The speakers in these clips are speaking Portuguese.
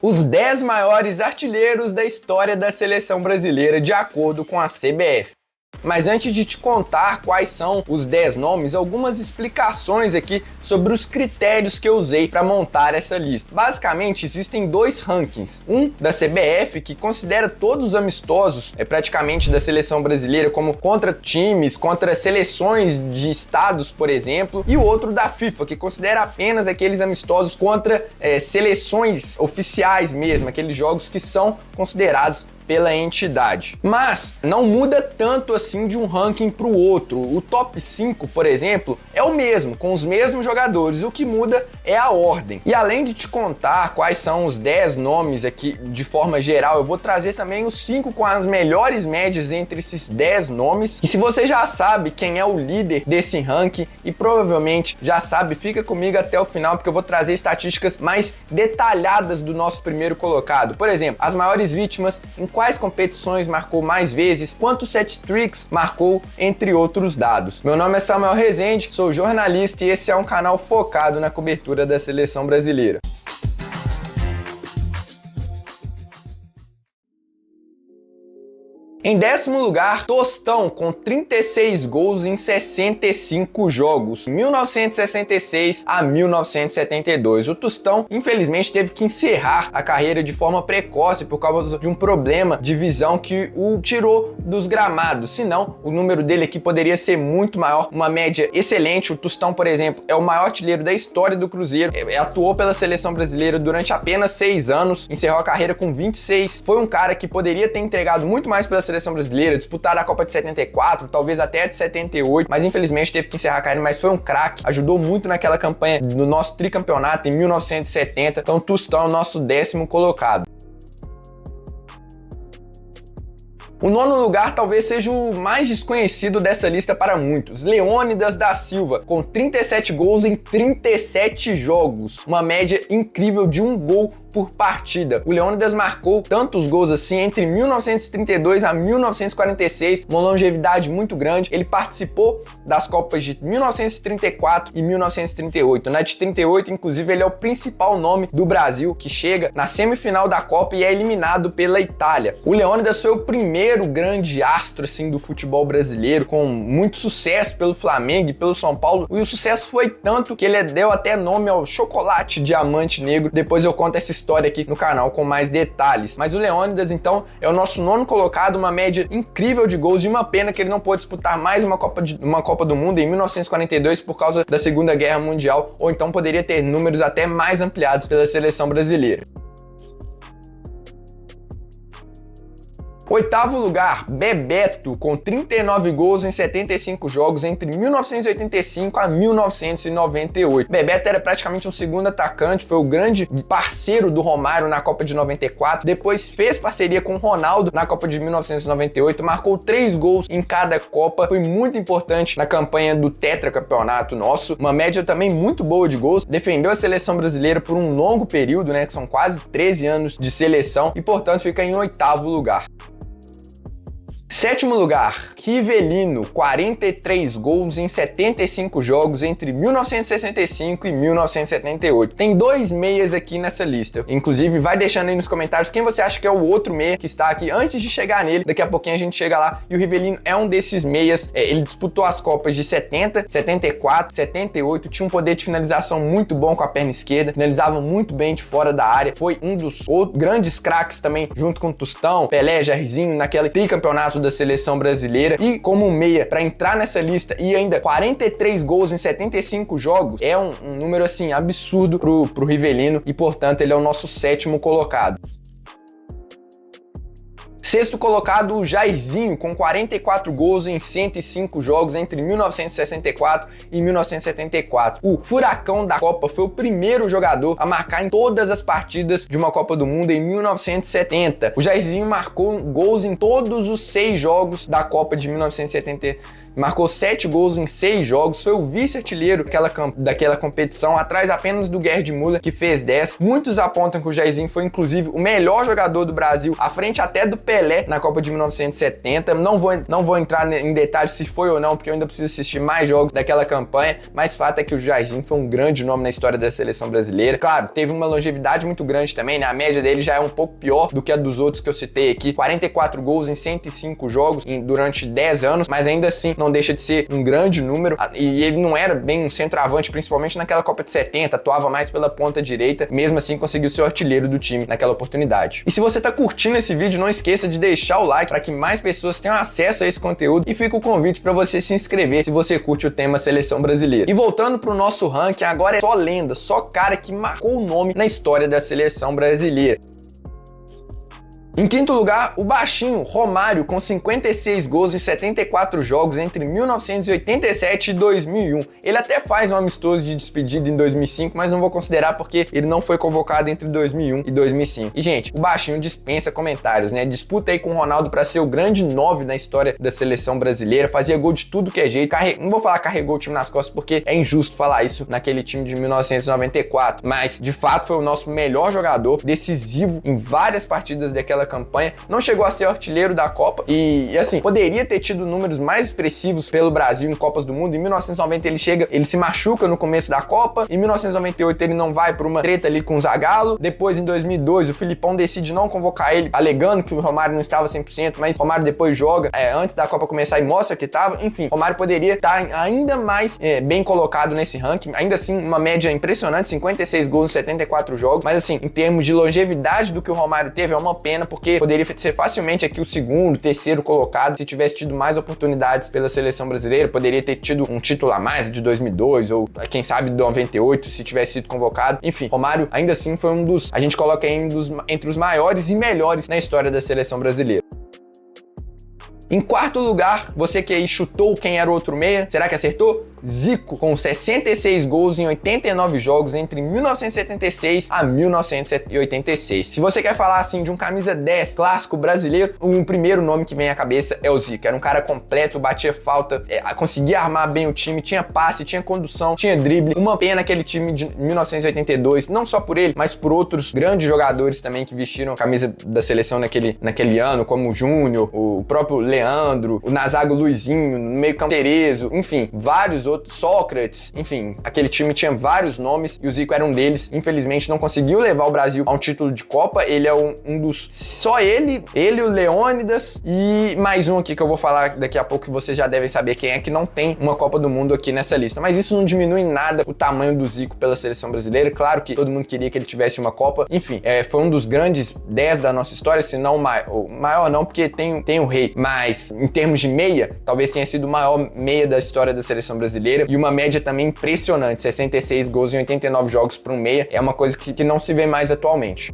Os 10 maiores artilheiros da história da seleção brasileira, de acordo com a CBF. Mas antes de te contar quais são os 10 nomes, algumas explicações aqui sobre os critérios que eu usei para montar essa lista. Basicamente, existem dois rankings. Um da CBF, que considera todos os amistosos, praticamente da seleção brasileira, como contra times, contra seleções de estados, por exemplo, e o outro da FIFA, que considera apenas aqueles amistosos contra seleções oficiais mesmo, aqueles jogos que são considerados pela entidade. Mas não muda tanto assim de um ranking para o outro. O top 5, por exemplo, é o mesmo, com os mesmos jogadores. O que muda é a ordem. E além de te contar quais são os 10 nomes aqui de forma geral, eu vou trazer também os 5 com as melhores médias entre esses 10 nomes. E se você já sabe quem é o líder desse ranking e provavelmente já sabe, fica comigo até o final, porque eu vou trazer estatísticas mais detalhadas do nosso primeiro colocado. Por exemplo, as maiores vítimas, em quais competições marcou mais vezes, quantos hat-tricks marcou, entre outros dados. Meu nome é Samuel Rezende, sou jornalista e esse é um canal focado na cobertura da seleção brasileira. Em 10º lugar, Tostão, com 36 gols em 65 jogos, 1966 a 1972. O Tostão, infelizmente, teve que encerrar a carreira de forma precoce por causa de um problema de visão que o tirou dos gramados. Senão, o número dele aqui poderia ser muito maior, uma média excelente. O Tostão, por exemplo, é o maior artilheiro da história do Cruzeiro, atuou pela seleção brasileira durante apenas 6 anos, encerrou a carreira com 26. Foi um cara que poderia ter entregado muito mais pela seleção brasileira, disputar a Copa de 74, talvez até a de 78, mas infelizmente teve que encerrar a carreira, mas foi um craque, ajudou muito naquela campanha do nosso tricampeonato em 1970, então Tostão é o nosso 10º colocado. O 9º lugar talvez seja o mais desconhecido dessa lista para muitos, Leônidas da Silva, com 37 gols em 37 jogos, uma média incrível de 1 gol por partida. O Leônidas marcou tantos gols assim entre 1932 a 1946, uma longevidade muito grande. Ele participou das Copas de 1934 e 1938. Na de 38, inclusive, ele é o principal nome do Brasil, que chega na semifinal da Copa e é eliminado pela Itália. O Leônidas foi o primeiro grande astro assim do futebol brasileiro, com muito sucesso pelo Flamengo e pelo São Paulo, e o sucesso foi tanto que ele deu até nome ao chocolate diamante negro. Depois eu conto essa história aqui no canal com mais detalhes. Mas o Leônidas, então, é o nosso 9º colocado, uma média incrível de gols, e uma pena que ele não pôde disputar mais uma Copa do Mundo em 1942 por causa da Segunda Guerra Mundial, ou então poderia ter números até mais ampliados pela seleção brasileira. 8º lugar, Bebeto, com 39 gols em 75 jogos entre 1985 a 1998. Bebeto era praticamente um segundo atacante, foi o grande parceiro do Romário na Copa de 94, depois fez parceria com o Ronaldo na Copa de 1998, marcou 3 gols em cada Copa, foi muito importante na campanha do tetracampeonato nosso, uma média também muito boa de gols, defendeu a seleção brasileira por um longo período, que são quase 13 anos de seleção, e portanto fica em 8º lugar. 7º lugar, Rivelino, 43 gols em 75 jogos entre 1965 e 1978. Tem 2 meias aqui nessa lista. Inclusive, vai deixando aí nos comentários quem você acha que é o outro meia que está aqui antes de chegar nele. Daqui a pouquinho a gente chega lá. E o Rivelino é um desses meias. Ele disputou as Copas de 70, 74, 78. Tinha um poder de finalização muito bom com a perna esquerda. Finalizava muito bem de fora da área. Foi um dos grandes craques também, junto com o Tostão, Pelé, Jairzinho, naquele tricampeonato da seleção brasileira. E como meia, para entrar nessa lista e ainda 43 gols em 75 jogos, é um número assim absurdo pro Rivelino, e portanto ele é o nosso 7º colocado. 6º colocado, o Jairzinho, com 44 gols em 105 jogos entre 1964 e 1974. O Furacão da Copa foi o primeiro jogador a marcar em todas as partidas de uma Copa do Mundo em 1970. O Jairzinho marcou gols em todos os 6 jogos da Copa de 1970 marcou 7 gols em 6 jogos, foi o vice-artilheiro daquela competição, atrás apenas do Gerd Müller, que fez 10. Muitos apontam que o Jairzinho foi inclusive o melhor jogador do Brasil, à frente até do Pelé na Copa de 1970. Não vou entrar em detalhes se foi ou não, porque eu ainda preciso assistir mais jogos daquela campanha, mas fato é que o Jairzinho foi um grande nome na história da seleção brasileira. Claro, teve uma longevidade muito grande também, né? A média dele já é um pouco pior do que a dos outros que eu citei aqui, 44 gols em 105 jogos durante 10 anos, mas ainda assim não deixa de ser um grande número, e ele não era bem um centroavante, principalmente naquela Copa de 70, atuava mais pela ponta direita, mesmo assim conseguiu ser o artilheiro do time naquela oportunidade. E se você tá curtindo esse vídeo, não esqueça de deixar o like para que mais pessoas tenham acesso a esse conteúdo, e fica o convite para você se inscrever se você curte o tema seleção brasileira. E voltando pro nosso ranking, agora é só lenda, só cara que marcou o nome na história da seleção brasileira. Em quinto lugar, o baixinho Romário, com 56 gols em 74 jogos entre 1987 e 2001. Ele até faz um amistoso de despedida em 2005, mas não vou considerar porque ele não foi convocado entre 2001 e 2005. E, gente, o baixinho dispensa comentários, né? Disputa aí com o Ronaldo para ser o grande 9 na história da seleção brasileira, fazia gol de tudo que é jeito. Não vou falar carregou o time nas costas porque é injusto falar isso naquele time de 1994, mas de fato foi o nosso melhor jogador, decisivo em várias partidas daquela campanha, não chegou a ser artilheiro da Copa e assim, poderia ter tido números mais expressivos pelo Brasil em Copas do Mundo. Em 1990 ele se machuca no começo da Copa, em 1998 ele não vai por uma treta ali com o Zagallo, depois em 2002 o Filipão decide não convocar ele, alegando que o Romário não estava 100%, mas o Romário depois joga antes da Copa começar e mostra que estava. Enfim, o Romário poderia estar ainda mais bem colocado nesse ranking, ainda assim uma média impressionante, 56 gols em 74 jogos, mas assim, em termos de longevidade do que o Romário teve, é uma pena, porque poderia ser facilmente aqui o segundo, terceiro colocado, se tivesse tido mais oportunidades pela seleção brasileira, poderia ter tido um título a mais de 2002, ou quem sabe de 98, se tivesse sido convocado. Enfim, Romário ainda assim foi a gente coloca aí entre os maiores e melhores na história da seleção brasileira. Em quarto lugar, você que aí chutou quem era o outro meia, será que acertou? Zico, com 66 gols em 89 jogos entre 1976 a 1986. Se você quer falar assim de um camisa 10 clássico brasileiro, o primeiro nome que vem à cabeça é o Zico. Era um cara completo, batia falta, conseguia armar bem o time, tinha passe, tinha condução, tinha drible. Uma pena aquele time de 1982, não só por ele, mas por outros grandes jogadores também que vestiram a camisa da seleção naquele ano, como o Júnior, o próprio Leandro, o na zaga Luizinho, no meio campo Terezo, enfim, vários outros, Sócrates, enfim, aquele time tinha vários nomes e o Zico era um deles. Infelizmente não conseguiu levar o Brasil a um título de Copa, ele é um dos, só ele, o Leônidas e mais um aqui que eu vou falar daqui a pouco que vocês já devem saber quem é, que não tem uma Copa do Mundo aqui nessa lista, mas isso não diminui em nada o tamanho do Zico pela seleção brasileira. Claro que todo mundo queria que ele tivesse uma Copa, enfim, foi um dos grandes 10 da nossa história, se não o maior não, porque tem o rei, mas em termos de meia, talvez tenha sido o maior meia da história da seleção brasileira e uma média também impressionante, 66 gols em 89 jogos para um meia, é uma coisa que não se vê mais atualmente.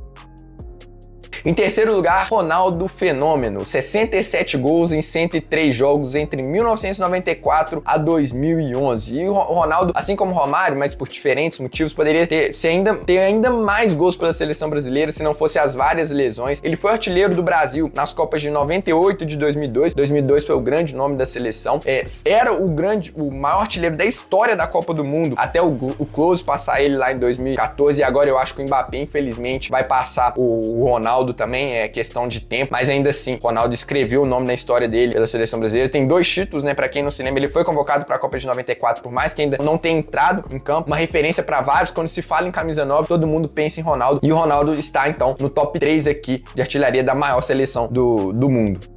Em terceiro lugar, Ronaldo Fenômeno, 67 gols em 103 jogos entre 1994 a 2011. E o Ronaldo, assim como o Romário, mas por diferentes motivos, poderia ter ainda mais gols pela seleção brasileira se não fosse as várias lesões. Ele foi artilheiro do Brasil nas Copas de 98 e de 2002. 2002 foi o grande nome da seleção. Era o maior artilheiro da história da Copa do Mundo, até o Klose passar ele lá em 2014. E agora eu acho que o Mbappé, infelizmente, vai passar o Ronaldo também, é questão de tempo, mas ainda assim, Ronaldo escreveu o nome na história dele pela seleção brasileira. Tem 2 títulos, né, pra quem não se lembra, ele foi convocado pra Copa de 94, por mais que ainda não tenha entrado em campo, uma referência pra vários. Quando se fala em camisa 9, todo mundo pensa em Ronaldo, e o Ronaldo está, então, no top 3 aqui de artilharia da maior seleção do mundo.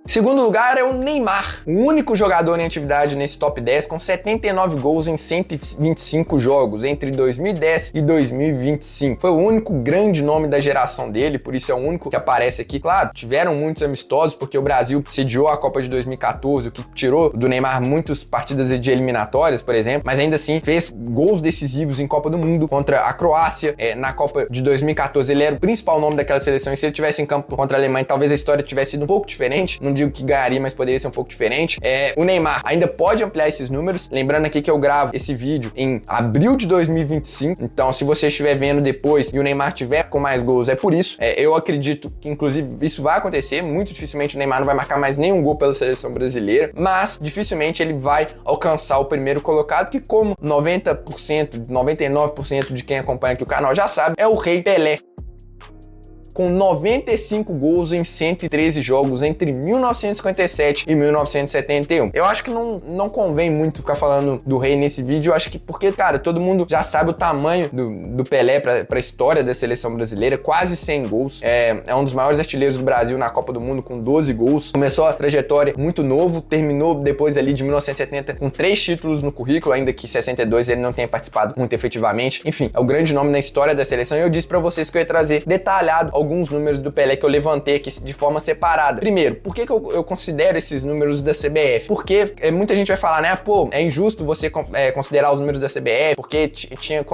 Segundo lugar é o Neymar, o único jogador em atividade nesse top 10 com 79 gols em 125 jogos entre 2010 e 2025. Foi o único grande nome da geração dele, por isso é o único que aparece aqui. Claro, tiveram muitos amistosos porque o Brasil sediou a Copa de 2014, o que tirou do Neymar muitas partidas de eliminatórias, por exemplo, mas ainda assim fez gols decisivos em Copa do Mundo contra a Croácia. Na Copa de 2014 ele era o principal nome daquela seleção e se ele tivesse em campo contra a Alemanha, talvez a história tivesse sido um pouco diferente. Não digo creio que ganharia, mas poderia ser um pouco diferente. O Neymar ainda pode ampliar esses números, lembrando aqui que eu gravo esse vídeo em abril de 2025, então se você estiver vendo depois e o Neymar tiver com mais gols, é por isso. Eu acredito que inclusive isso vai acontecer, muito dificilmente o Neymar não vai marcar mais nenhum gol pela seleção brasileira, mas dificilmente ele vai alcançar o primeiro colocado, que como 90%, 99% de quem acompanha aqui o canal já sabe, é o Rei Pelé, com 95 gols em 113 jogos entre 1957 e 1971. Eu acho que não convém muito ficar falando do Rei nesse vídeo, eu acho que porque, cara, todo mundo já sabe o tamanho do Pelé pra história da seleção brasileira, quase 100 gols, é um dos maiores artilheiros do Brasil na Copa do Mundo com 12 gols, começou a trajetória muito novo, terminou depois ali de 1970 com 3 títulos no currículo, ainda que 62 ele não tenha participado muito efetivamente, enfim, é o grande nome na história da seleção e eu disse pra vocês que eu ia trazer detalhado alguns números do Pelé que eu levantei aqui de forma separada. Primeiro, por que eu considero esses números da CBF? Porque muita gente vai falar, né, pô, é injusto você considerar os números da CBF, porque tinha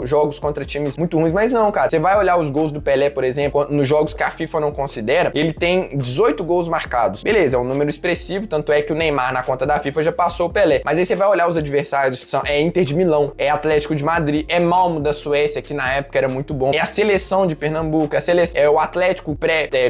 jogos contra times muito ruins, mas não, cara. Você vai olhar os gols do Pelé, por exemplo, nos jogos que a FIFA não considera, ele tem 18 gols marcados. Beleza, é um número expressivo, tanto é que o Neymar na conta da FIFA já passou o Pelé. Mas aí você vai olhar os adversários, é Inter de Milão, é Atlético de Madrid, é Malmo da Suécia, que na época era muito bom, é a seleção de Pernambuco, é o Atlético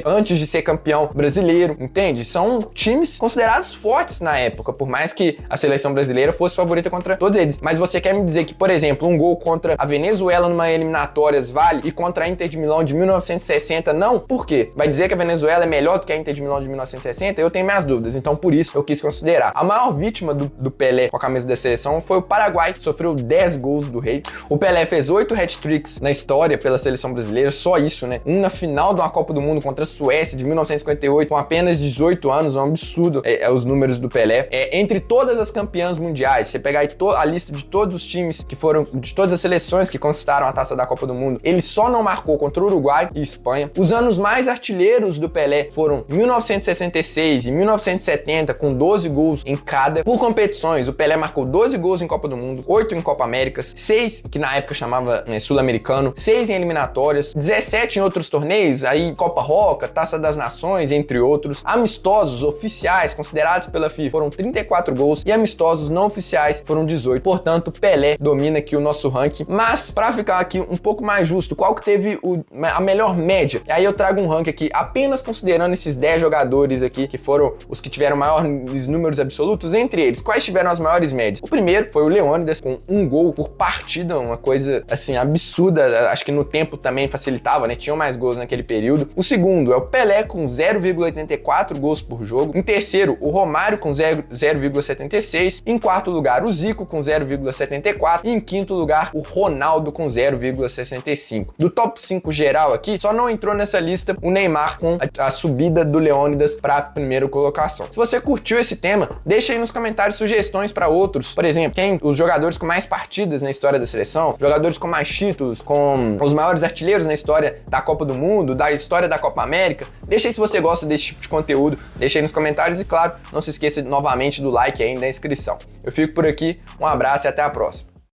antes de ser campeão brasileiro, entende? São times considerados fortes na época, por mais que a seleção brasileira fosse favorita contra todos eles. Mas você quer me dizer que, por exemplo, um gol contra a Venezuela numa eliminatórias vale e contra a Inter de Milão de 1960 não? Por quê? Vai dizer que a Venezuela é melhor do que a Inter de Milão de 1960? Eu tenho minhas dúvidas, então por isso eu quis considerar. A maior vítima do Pelé com a camisa da seleção foi o Paraguai, que sofreu 10 gols do Rei. O Pelé fez 8 hat-tricks na história pela seleção brasileira, só isso, né? Um na final de uma Copa do Mundo contra a Suécia de 1958, com apenas 18 anos, um absurdo os números do Pelé. Entre todas as campeãs mundiais, você pegar aí a lista de todos os times que foram, de todas as seleções que conquistaram a taça da Copa do Mundo, ele só não marcou contra o Uruguai e Espanha. Os anos mais artilheiros do Pelé foram 1966 e 1970, com 12 gols em cada. Por competições, o Pelé marcou 12 gols em Copa do Mundo, 8 em Copa Américas, 6, que na época chamava Sul-Americano, 6 em eliminatórias, 17 em outros torneios, aí Copa Roca, Taça das Nações, entre outros. Amistosos oficiais considerados pela FIFA foram 34 gols e amistosos não oficiais foram 18. Portanto, Pelé domina aqui o nosso ranking. Mas, para ficar aqui um pouco mais justo, qual que teve a melhor média? E aí eu trago um ranking aqui apenas considerando esses 10 jogadores aqui, que foram os que tiveram maiores números absolutos. Entre eles, quais tiveram as maiores médias? O primeiro foi o Leônidas, com 1 gol por partida, uma coisa, assim, absurda. Acho que no tempo também facilitava, né? Tinham mais gols naquele período. O segundo é o Pelé, com 0,84 gols por jogo. Em terceiro, o Romário, com 0,76. Em quarto lugar, o Zico, com 0,74. E em quinto lugar, o Ronaldo, com 0,65. Do top 5 geral aqui, só não entrou nessa lista o Neymar, com a subida do Leônidas para a primeira colocação. Se você curtiu esse tema, deixa aí nos comentários sugestões para outros. Por exemplo, os jogadores com mais partidas na história da seleção, jogadores com mais títulos, com os maiores artilheiros na história da Copa do Mundo, da história da Copa América. Deixa aí se você gosta desse tipo de conteúdo, deixa aí nos comentários e, claro, não se esqueça novamente do like aí e da inscrição. Eu fico por aqui, um abraço e até a próxima.